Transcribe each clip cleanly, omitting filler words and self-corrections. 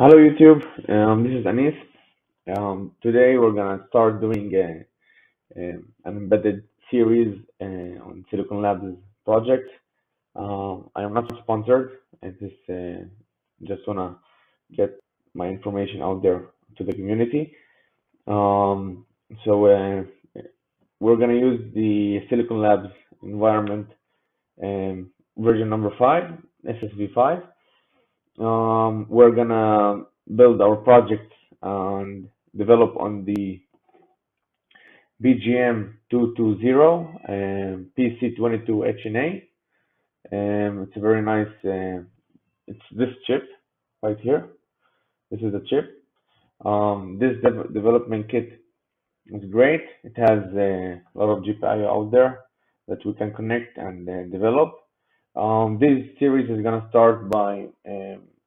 Hello YouTube, this is Anis. Today we're gonna start doing an embedded series on Silicon Labs project. I am not sponsored. I just wanna get my information out there to the community. So we're gonna use the Silicon Labs environment version number 5, SSv5. We're gonna build our project and develop on the BGM220 PC22HNA. It's a very nice. It's this chip right here. This is the chip. This development kit is great. It has a lot of GPIO out there that we can connect and develop. This series is gonna start by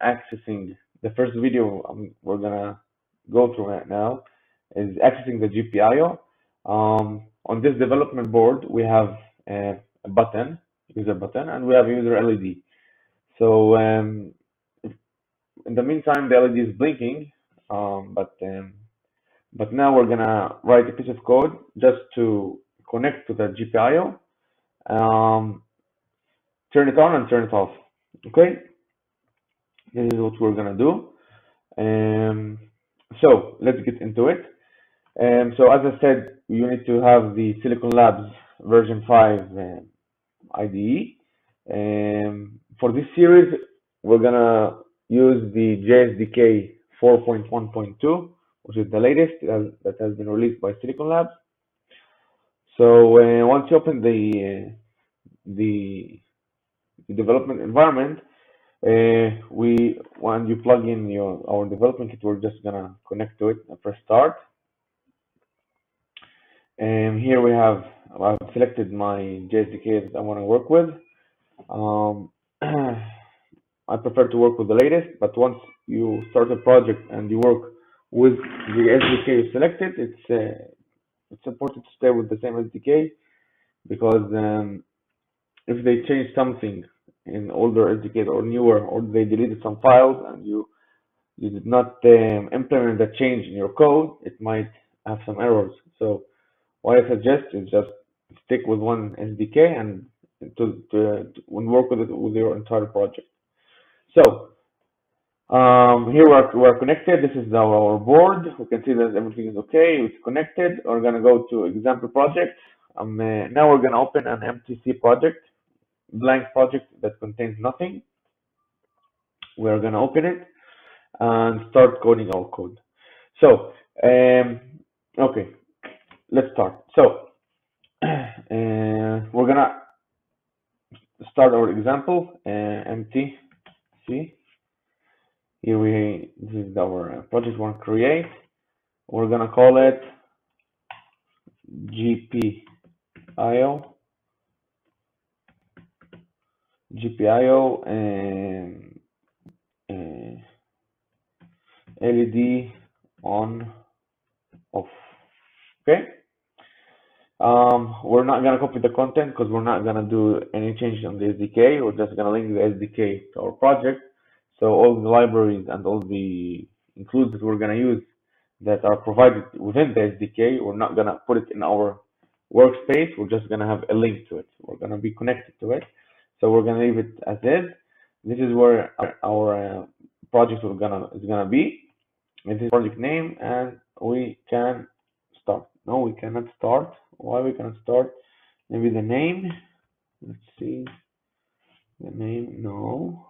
accessing the first video we're gonna go through right now is accessing the GPIO. On this development board, we have a button, user button, and we have user LED. So in the meantime, the LED is blinking, but now we're gonna write a piece of code just to connect to the GPIO. Turn it on and turn it off. Okay, this is what we're gonna do. So let's get into it. So as I said, you need to have the Silicon Labs version 5 IDE. For this series, we're gonna use the JSDK 4.1.2, which is the latest that has been released by Silicon Labs. So once you open the development environment, when you plug in our development kit, we're just gonna connect to it and press start. And here I've selected my JSDK that I want to work with. I prefer to work with the latest, but once you start a project and you work with the SDK you selected, it's important to stay with the same SDK, because if they change something in older SDK or newer, or they deleted some files and you did not implement that change in your code, it might have some errors. So what I suggest is just stick with one SDK and to work with it with your entire project. So here we're connected. This is our board. We can see that everything is okay. It's connected. We're gonna go to example project. Now we're gonna open an empty C project, blank project that contains nothing. We're gonna open it and start coding our code. So okay, let's start. So we're gonna start our example, empty C. Here this is our project we want to create. We're gonna call it GPIO and LED on off. Okay. We're not gonna copy the content because we're not gonna do any changes on the SDK. We're just gonna link the SDK to our project. So all the libraries and all the includes that we're gonna use that are provided within the SDK, we're not gonna put it in our workspace. We're just gonna have a link to it. We're gonna be connected to it. So we're gonna leave it as is. This is where our project is gonna be. This is project name, and we can start. No, we cannot start. Why we cannot start? Maybe the name. Let's see. The name. No.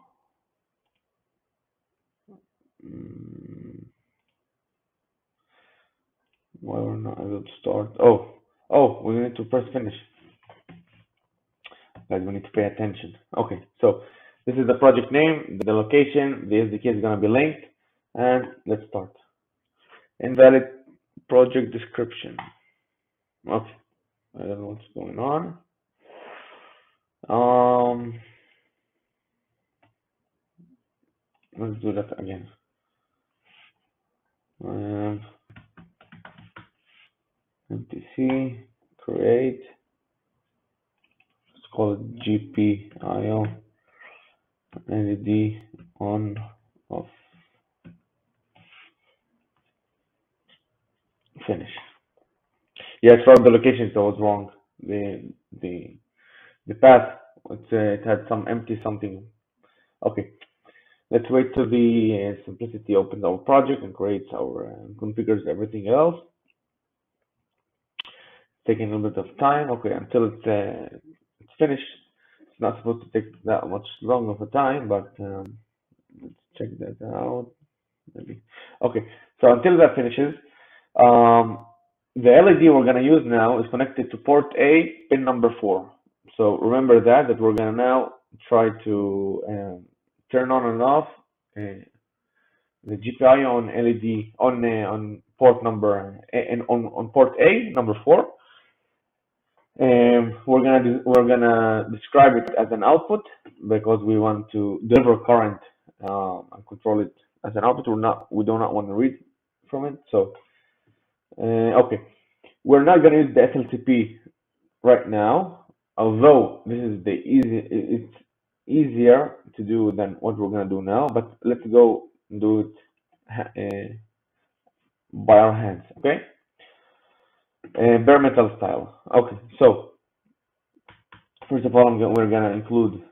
Why we're not able to start? Oh, we need to press finish. Guys, we need to pay attention. Okay, so this is the project name, the location, the SDK is gonna be linked, and let's start. Invalid project description. Okay, I don't know what's going on. Let's do that again. MTC create. Let's call it GPIO LED on off. finish. Yeah, it's from the location that was wrong. The path, it had some empty something. Okay, let's wait till the simplicity opens our project and creates our configures everything else. Taking a little bit of time. Okay, until it's finished. It's not supposed to take that much long of a time, but let's check that out. Maybe. Okay, so until that finishes, the LED we're gonna use now is connected to port A, pin number 4. So remember that we're gonna now try to turn on and off the GPIO on LED on port number and on port A number 4. We're gonna describe it as an output because we want to deliver current and control it as an output. We do not want to read from it. So okay, we're not gonna use the SLCP right now, although this is it's easier to do than what we're gonna do now. But let's go do it by our hands, okay? Bare metal style. Okay, so first of all, we're gonna include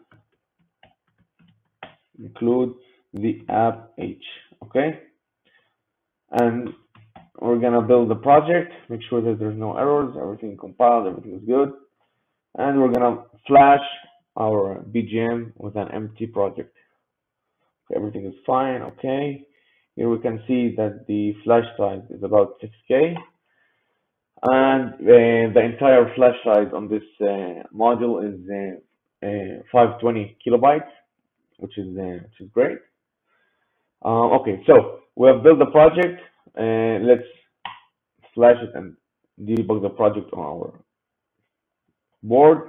the app H, okay? And we're gonna build the project, make sure that there's no errors, everything compiled, everything is good, and we're gonna flash our BGM with an empty project. Okay, everything is fine. Okay, here we can see that the flash size is about 6K. And the entire flash size on this module is 520 kilobytes, which is great. Okay, so we have built the project. Let's flash it and debug the project on our board.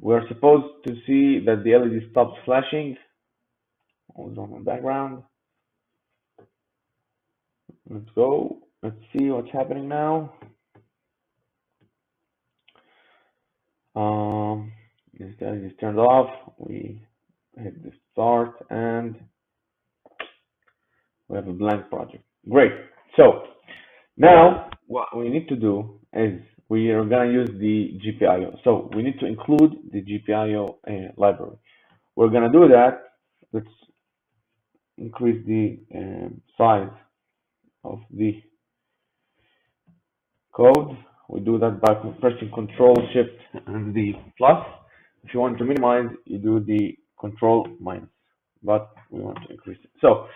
We're supposed to see that the LED stops flashing. Hold on the background. Let's go. Let's see what's happening now. This LED is turned off. We hit the start and we have a blank project. Great. So now what we need to do is we are going to use the GPIO. So we need to include the GPIO library. We're going to do that. Let's increase the size of the code. We do that by pressing Control Shift and the plus. If you want to minimize, you do the Control minus, but we want to increase it. So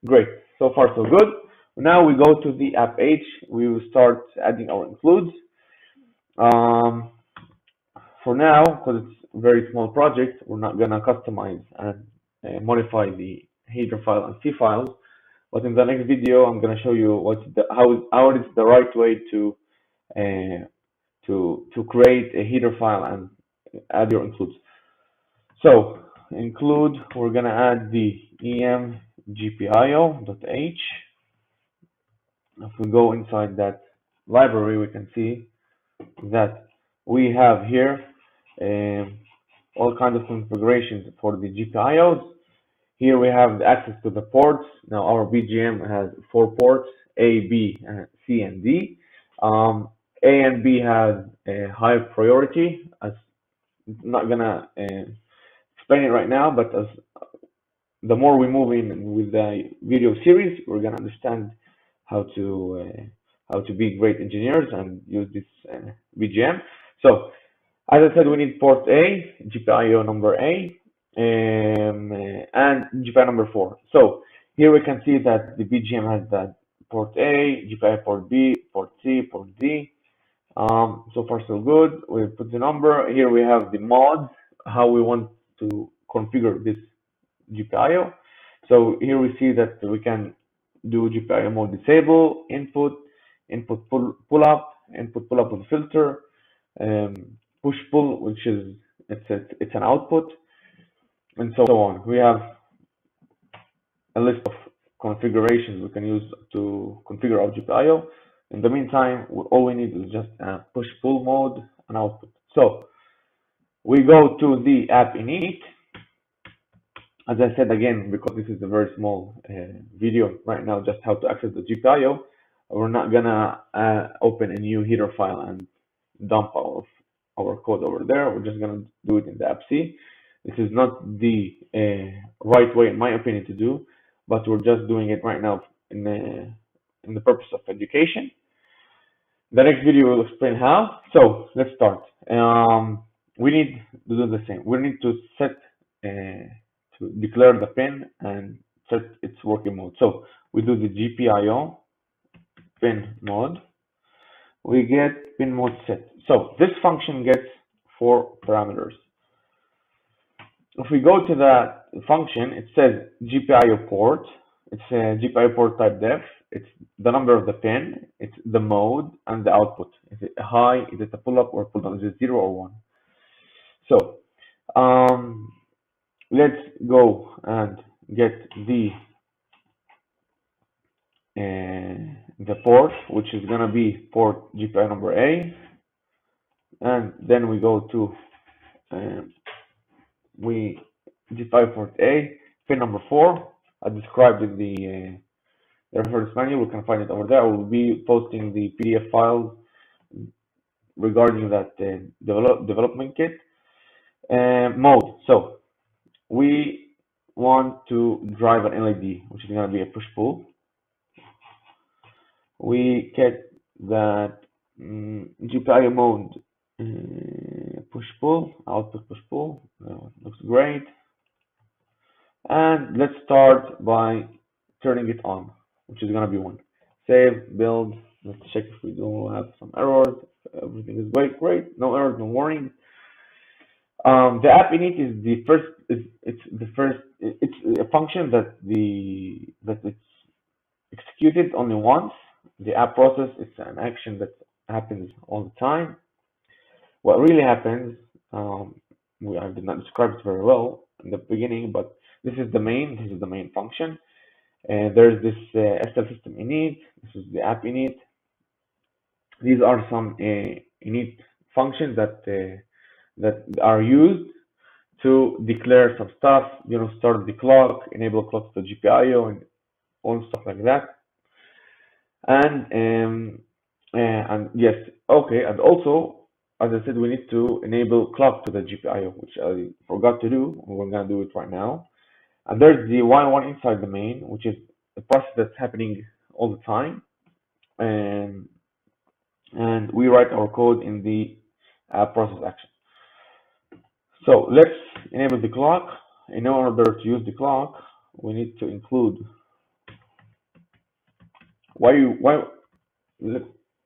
great. So far so good. Now we go to the app H. We will start adding our includes. For now, because it's a very small project, we're not gonna customize and modify the header file and C files. But in the next video, I'm gonna show you how it is the right way to create a header file and add your includes. So include, we're gonna add the em GPIO.h. If we go inside that library, we can see that we have here all kinds of configurations for the GPIOs. Here we have the access to the ports. Now our BGM has 4 ports, A, B, C, and D. A and B has a high priority. I'm not gonna explain it right now, but as the more we move in with the video series, we're gonna understand how to be great engineers and use this BGM. So as I said, we need port A, GPIO number A, and GPIO number 4. So here we can see that the BGM has that port A, GPIO port B, port C, port D. So far so good. We put the number. Here we have the mods, how we want to configure this GPIO. So here we see that we can do GPIO mode disable, input pull up, input pull up with filter, push pull, which is it's an output, and so on. We have a list of configurations we can use to configure our GPIO. In the meantime, all we need is just a push pull mode and output. So we go to the app init. As I said again, because this is a very small video right now, just how to access the GPIO. we're not gonna open a new header file and dump our code over there. We're just gonna do it in the appc. This is not the right way, in my opinion, to do, but we're just doing it right now in the purpose of education. The next video will explain how. So let's start. We need to do the same. We need to set to declare the pin and set its working mode. So we do the GPIO pin mode. We get pin mode set. So this function gets 4 parameters. If we go to that function, it says GPIO port. It's a GPIO port type def. It's the number of the pin. It's the mode and the output. Is it a high? Is it a pull up or pull down? Is it 0 or 1? So let's go and get the port, which is gonna be port GPIO number A, and then we go to GPIO port A, pin number 4. I described in the reference manual. We can find it over there. I will be posting the PDF files regarding that development kit. Mode. So we want to drive an LED, which is going to be a push-pull. We get that GPIO mode push-pull, output push-pull. Looks great. And let's start by turning it on, which is going to be 1. Save, build. Let's check if we don't have some errors. Everything is great. No errors, no warning. The app init is the first. It's a function that it's executed only once. The app process is an action that happens all the time. What really happens, I did not describe it very well in the beginning, but this is the main function. And there's this SL system init. This is the app init. These are some init functions that are used to declare some stuff. Start the clock, enable clock to GPIO, and all stuff like that. And yes, okay. And also, as I said, we need to enable clock to the GPIO, which I forgot to do. We're gonna do it right now. And there's the Y1 inside the main, which is a process that's happening all the time. And we write our code in the process action. So let's enable the clock. In order to use the clock, we need to include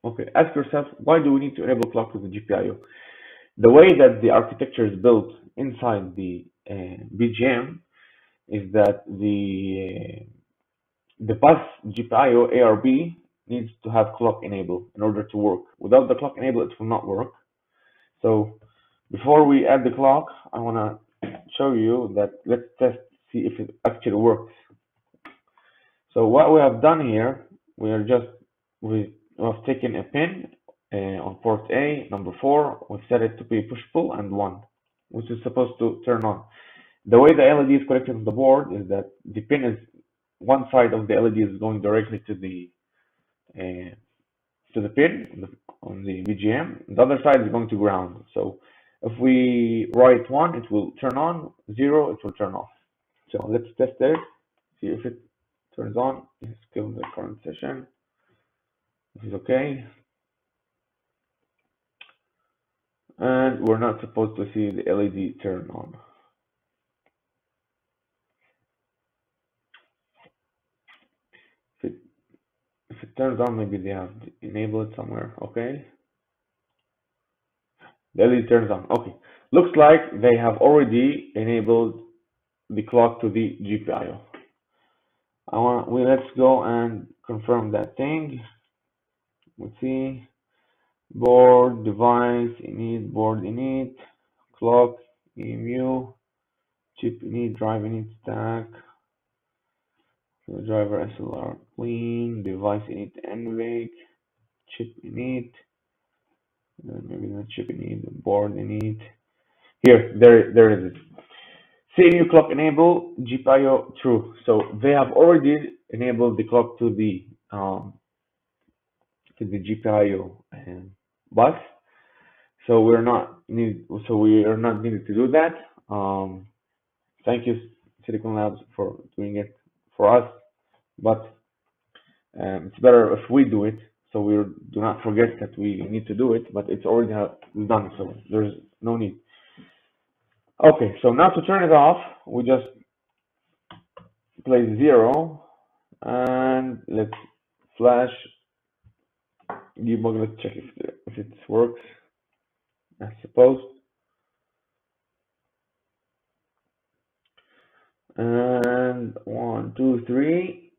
okay, ask yourself, why do we need to enable clock to the GPIO? The way that the architecture is built inside the BGM is that the bus GPIO A or B needs to have clock enable in order to work. Without the clock enable, it will not work. So before we add the clock, I want to show you that. Let's test, see if it actually works. So what we have done here, we have taken a pin on port A, number 4. We set it to be push-pull and 1, which is supposed to turn on. The way the LED is connected to the board is that the pin is, one side of the LED is going directly to the pin on the BGM. The other side is going to ground. So if we write 1, it will turn on. 0, it will turn off. So let's test it. See if it turns on. Let's kill the current session. This is okay. And we're not supposed to see the LED turn on. If it turns on, maybe they have enabled it somewhere. Okay. The LED turns on. Okay. Looks like they have already enabled the clock to the GPIO. Let's go and confirm that thing. Let's see. Board, device, init, board init, clock, EMU, chip init, drive init, stack, driver SLR clean, device init, NVIC, chip init, maybe not chip init, board init. Here, there it is. CMU clock enable, GPIO true. So they have already enabled the clock to the to the GPIO bus. So we are not needed to do that. Thank you, Silicon Labs, for doing it for us. But it's better if we do it, so we do not forget that we need to do it. But it's already done, so there's no need. Okay, so now to turn it off, we just play 0, and let's flash debug. Let's check if it works as supposed. And 1, 2, 3,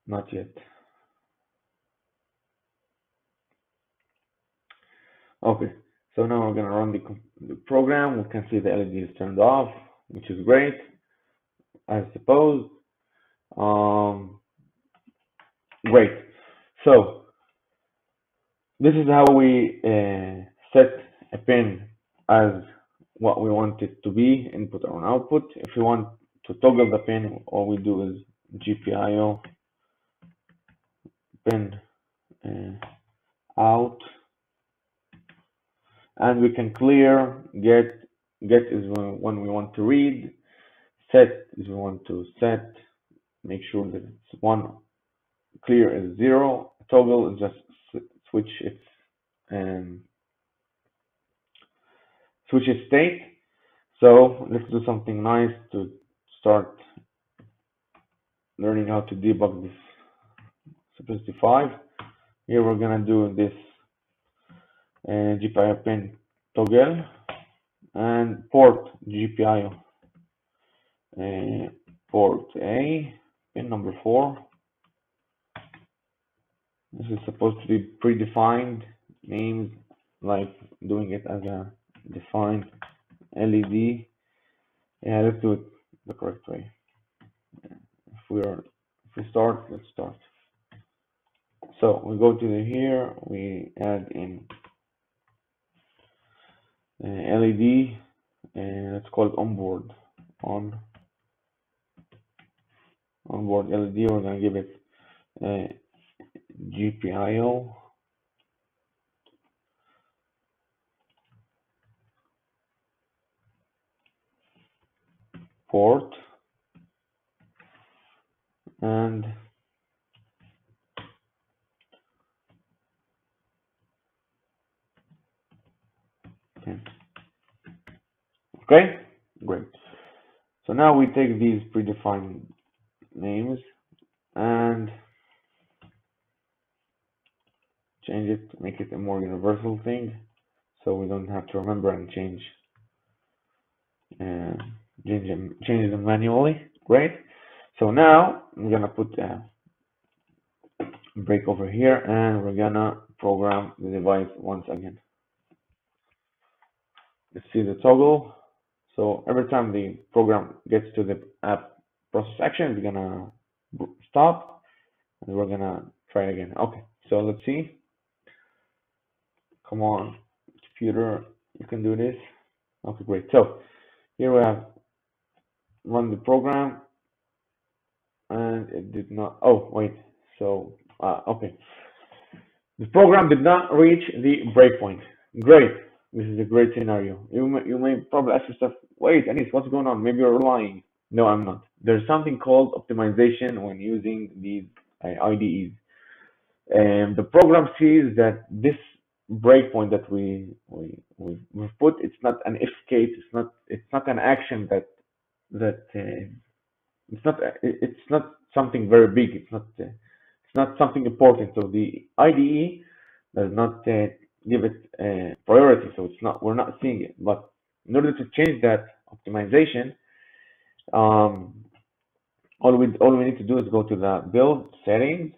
not yet. Okay, so now we're gonna run the program. We can see the LED is turned off, which is great, as supposed. Great. So this is how we set a pin as what we want it to be, input or output. If you want to toggle the pin, all we do is GPIO pin out, and we can clear. Get is when we want to read. Set is we want to set. Make sure that it's 1. Clear is 0. Toggle is just switch its state. So let's do something nice to start learning how to debug this SSv5. Here we're gonna do this GPIO pin toggle and port GPIO port A, pin number 4. This is supposed to be predefined names, like doing it as a defined LED. Yeah, let's do it the correct way. If we start, let's start. So we go to here, we add in LED, and let's call it onboard LED. We're gonna give it GPIO port and pin. Okay, great. So now we take these predefined names and change it to make it a more universal thing, so we don't have to remember and change them manually. Great. So now I'm gonna put a break over here, and we're gonna program the device once again. Let's see the toggle. So every time the program gets to the app process action, it's gonna stop, and we're gonna try it again. Okay, so let's see. Come on, computer, you can do this. Okay, great. So here we have run the program, and it did not. Oh, wait. So okay, the program did not reach the breakpoint. Great. This is a great scenario. You may probably ask yourself, wait, Anis, what's going on? Maybe you're lying. No, I'm not. There's something called optimization when using these IDEs. And the program sees that this breakpoint that we've put, it's not an if case. It's not an action it's not something very big. It's not something important. So the IDE does not give it priority. So we're not seeing it. But in order to change that optimization, all we need to do is go to the build settings.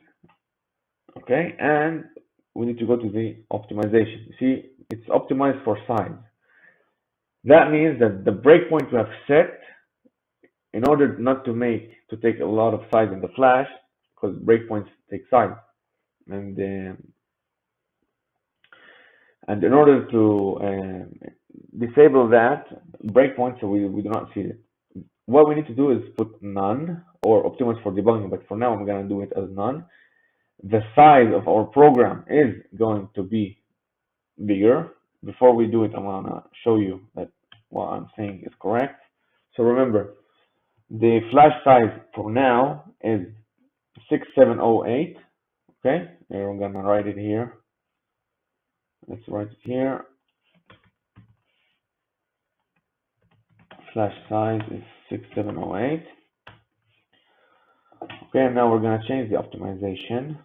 Okay, and we need to go to the optimization. You see, it's optimized for size. That means that the breakpoint we have set, in order not to take a lot of size in the flash, because breakpoints take size, and in order to disable that breakpoint, so we do not see it. What we need to do is put none or optimize for debugging, but for now I'm gonna do it as none. the size of our program is going to be bigger. Before we do it, I'm gonna show you that what I'm saying is correct. So remember, the flash size for now is 6708. Okay, and we're gonna write it here. Let's write it here. Flash size is 6708. Okay, and now we're gonna change the optimization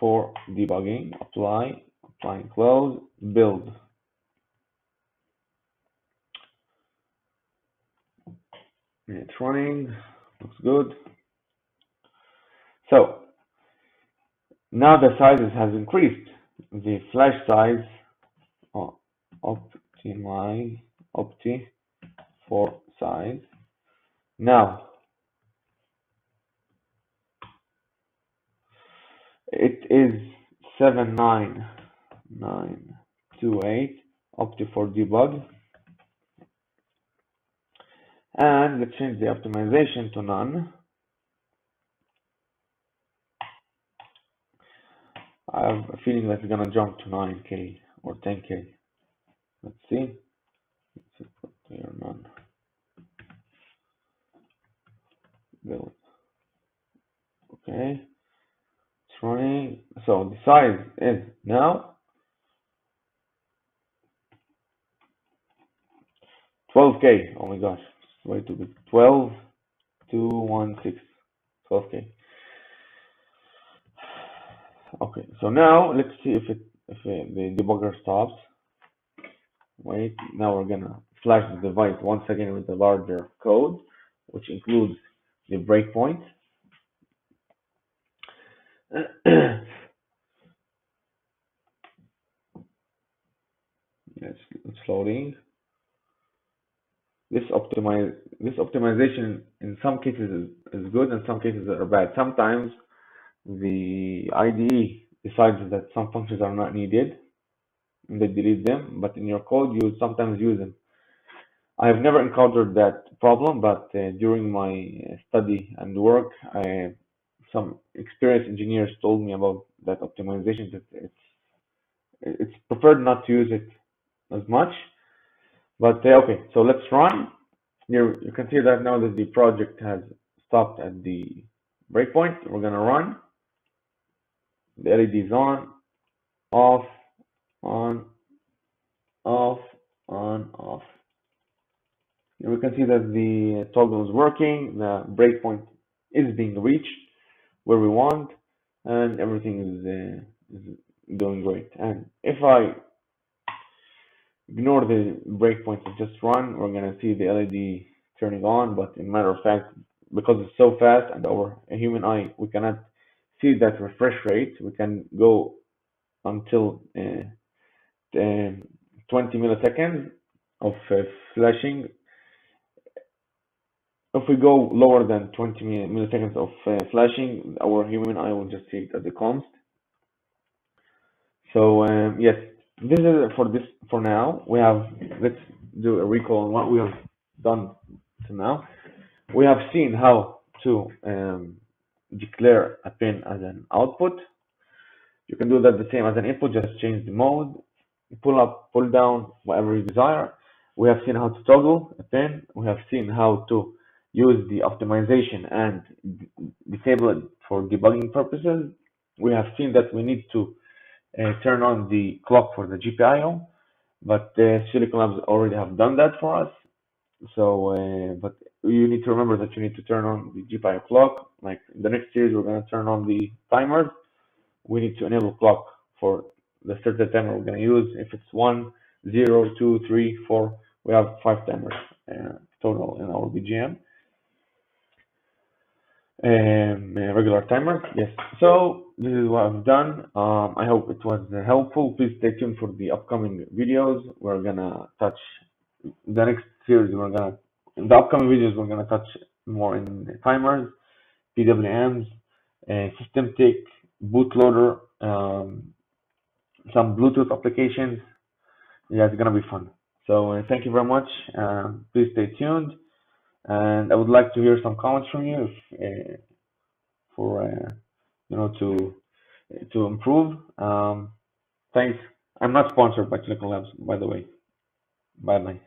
for debugging. Apply and close. Build. It's running. Looks good. So now the sizes has increased. The flash size optimize for size. Now it is 79928 opti for debug. And let's change the optimization to none. I have a feeling that it's gonna jump to 9K or 10K. Let's see. Let's put here none. Build. Okay. It's running. So the size is now 12K. Oh my gosh. It's way too big. 12,216. 12K. Okay. So now let's see if the debugger stops. Wait, now we're gonna flash the device once again with the larger code, which includes the breakpoint. It's loading. This optimization in some cases is good, and some cases are bad. Sometimes the IDE decides that some functions are not needed, and they delete them. But in your code, you sometimes use them. I have never encountered that problem, but during my study and work, some experienced engineers told me about that optimization. That it's preferred not to use it as much. But okay, so let's run. Here you can see that now that the project has stopped at the breakpoint. We're gonna run. The LED is on, off, on, off, on, off. Here we can see that the toggle is working. The breakpoint is being reached where we want, and everything is doing great. And if I ignore the breakpoint and just run, we're gonna see the LED turning on. But in matter of fact, because it's so fast and our human eye, we cannot see that refresh rate. We can go until 20 milliseconds of flashing. If we go lower than 20 milliseconds of flashing, our human eye will just see it as a const. So yes, this is it for now. Let's do a recall on what we have done to now. We have seen how to declare a pin as an output. You can do that the same as an input, just change the mode, pull up, pull down, whatever you desire. We have seen how to toggle a pin. We have seen how to use the optimization and disable it for debugging purposes. We have seen that we need to turn on the clock for the GPIO, but SiLabs already have done that for us. So, but you need to remember that you need to turn on the GPIO clock. Like in the next series, we're going to turn on the timers. We need to enable clock for the certain timer we're going to use. If it's 1, 0, 2, 3, 4, we have 5 timers total in our BGM. Regular timer, yes. So this is what I've done. I hope it was helpful. Please stay tuned for the upcoming videos. We're gonna touch the next series. In the upcoming videos, we're gonna touch more in timers, PWMs, system-tick, bootloader, some Bluetooth applications. Yeah, it's gonna be fun. So thank you very much. Please stay tuned, and I would like to hear some comments from you for to improve. Thanks. I'm not sponsored by Silicon Labs, by the way. Bye bye.